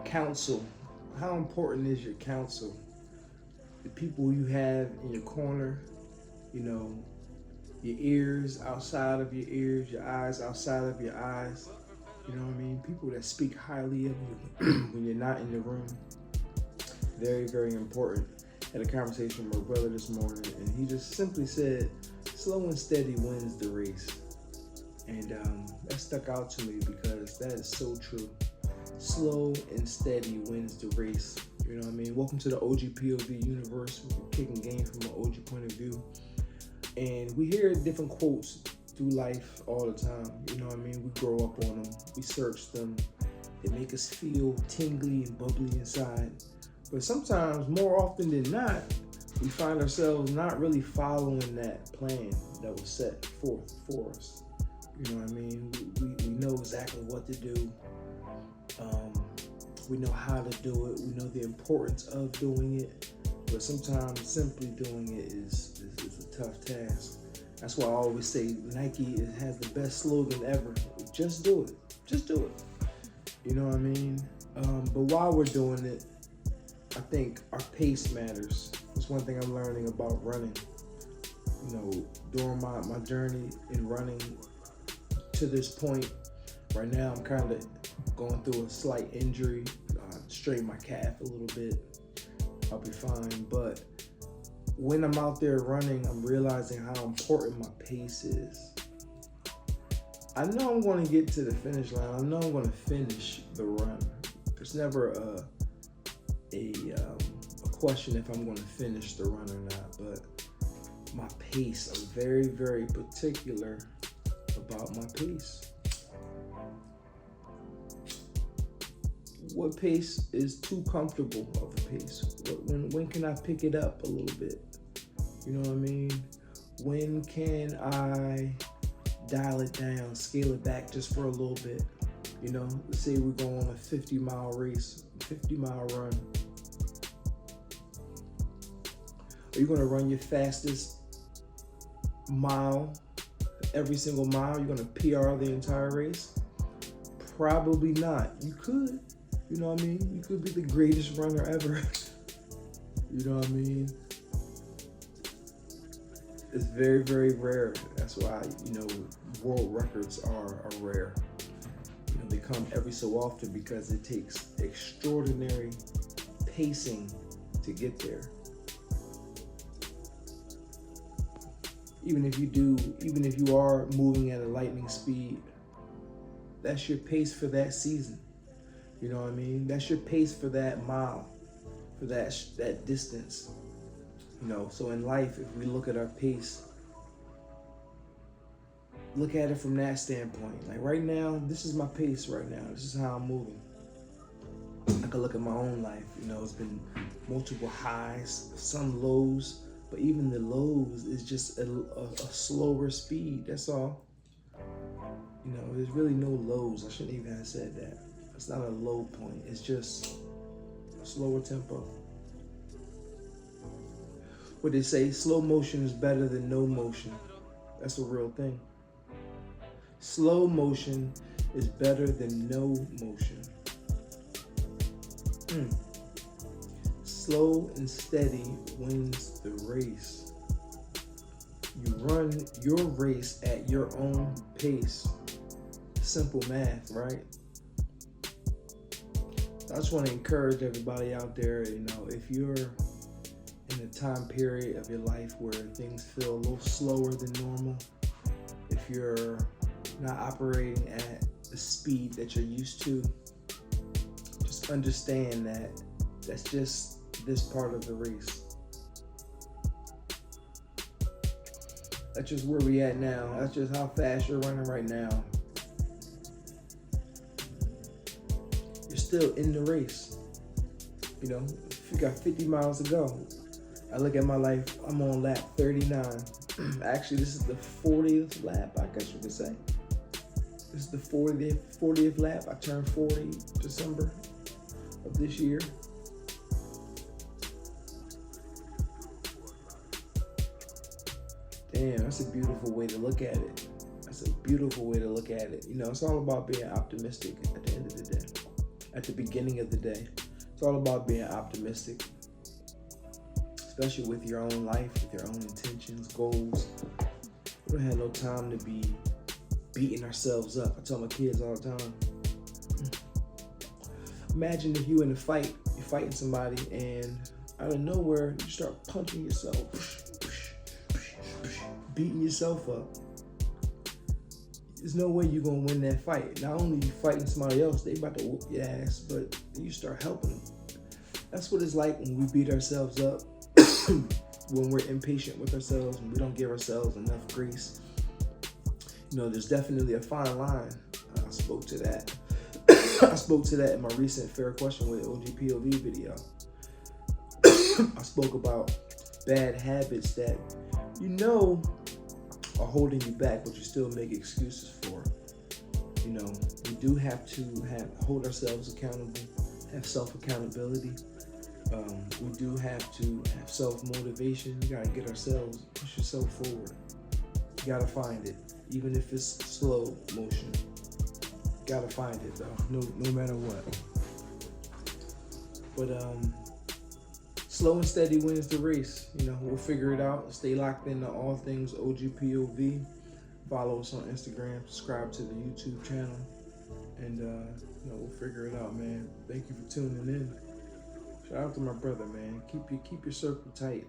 Counsel. How important is your counsel? The people you have in your corner, you know, your ears outside of your ears, your eyes outside of your eyes. You know what I mean? People that speak highly of you when you're not in the room. Very, very important. Had a conversation with my brother this morning, and he just simply said, slow and steady wins the race. And that stuck out to me because that is so true. Slow and steady wins the race. You know what I mean? Welcome to the OGPOV universe. We're kicking game from an OG point of view. And we hear different quotes through life all the time. You know what I mean? We grow up on them. We search them. They make us feel tingly and bubbly inside. But sometimes, more often than not, we find ourselves not really following that plan that was set forth for us. You know what I mean? We know exactly what to do. We know how to do it. We know the importance of doing it. But sometimes simply doing it is a tough task. That's why I always say Nike has the best slogan ever. Just do it. Just do it. You know what I mean? But while we're doing it, I think our pace matters. That's one thing I'm learning about running. You know, during my journey in running to this point, right now I'm kind of going through a slight injury. Strained my calf a little bit. I'll be fine. But when I'm out there running, I'm realizing how important my pace is. I know I'm going to get to the finish line. I know I'm going to finish the run. There's never a question if I'm going to finish the run or not. But my pace, I'm very, very particular about my pace. What pace is too comfortable of a pace? When can I pick it up a little bit? You know what I mean? When can I dial it down, scale it back just for a little bit? You know, let's say we're going on a 50-mile race, 50-mile run. Are you going to run your fastest mile, every single mile? You're going to PR the entire race? Probably not. You could. You know what I mean? You could be the greatest runner ever. You know what I mean? It's very, very rare. That's why, you know, world records are rare. You know, they come every so often because it takes extraordinary pacing to get there. Even if you are moving at a lightning speed, that's your pace for that season. You know what I mean? That's your pace for that mile, for that distance. You know, so in life, if we look at our pace, look at it from that standpoint. Like right now, this is my pace right now. This is how I'm moving. I could look at my own life. You know, it's been multiple highs, some lows, but even the lows is just a slower speed. That's all. You know, there's really no lows. I shouldn't even have said that. It's not a low point. It's just a slower tempo. What they say, slow motion is better than no motion. That's a real thing. Slow motion is better than no motion. Slow and steady wins the race. You run your race at your own pace. Simple math, right? I just want to encourage everybody out there, you know, if you're in a time period of your life where things feel a little slower than normal, if you're not operating at the speed that you're used to, just understand that that's just this part of the race. That's just where we at now. That's just how fast you're running right now. You're still in the race. You know, if you got 50 miles to go, I look at my life, I'm on lap 39. Actually, this is the 40th lap, I guess you could say. This is the 40th lap. I turned 40 December of this year. Damn, that's a beautiful way to look at it. That's a beautiful way to look at it. You know, it's all about being optimistic at the end of the day. at the beginning of the day. It's all about being optimistic, especially with your own life, with your own intentions, goals. We don't have no time to be beating ourselves up. I tell my kids all the time, imagine if you in a fight, you're fighting somebody, and out of nowhere, you start punching yourself, beating yourself up. There's no way you're gonna win that fight. Not only you fighting somebody else, they about to whoop your ass, but you start helping them. That's what it's like when we beat ourselves up, when we're impatient with ourselves, and we don't give ourselves enough grace. You know, there's definitely a fine line. I spoke to that. I spoke to that in my recent Fair Question with OGPOV video. I spoke about bad habits that you know are holding you back, but you still make excuses for. You know, we do have to hold ourselves accountable, have self-accountability. We do have to have self-motivation. You gotta get ourselves, push yourself forward. You gotta find it, even if it's slow motion. You gotta find it though, no matter what. But slow and steady wins the race. You know, we'll figure it out. Stay locked into all things OGPOV. Follow us on Instagram. Subscribe to the YouTube channel, and you know, we'll figure it out, man. Thank you for tuning in. Shout out to my brother, man. Keep your circle tight.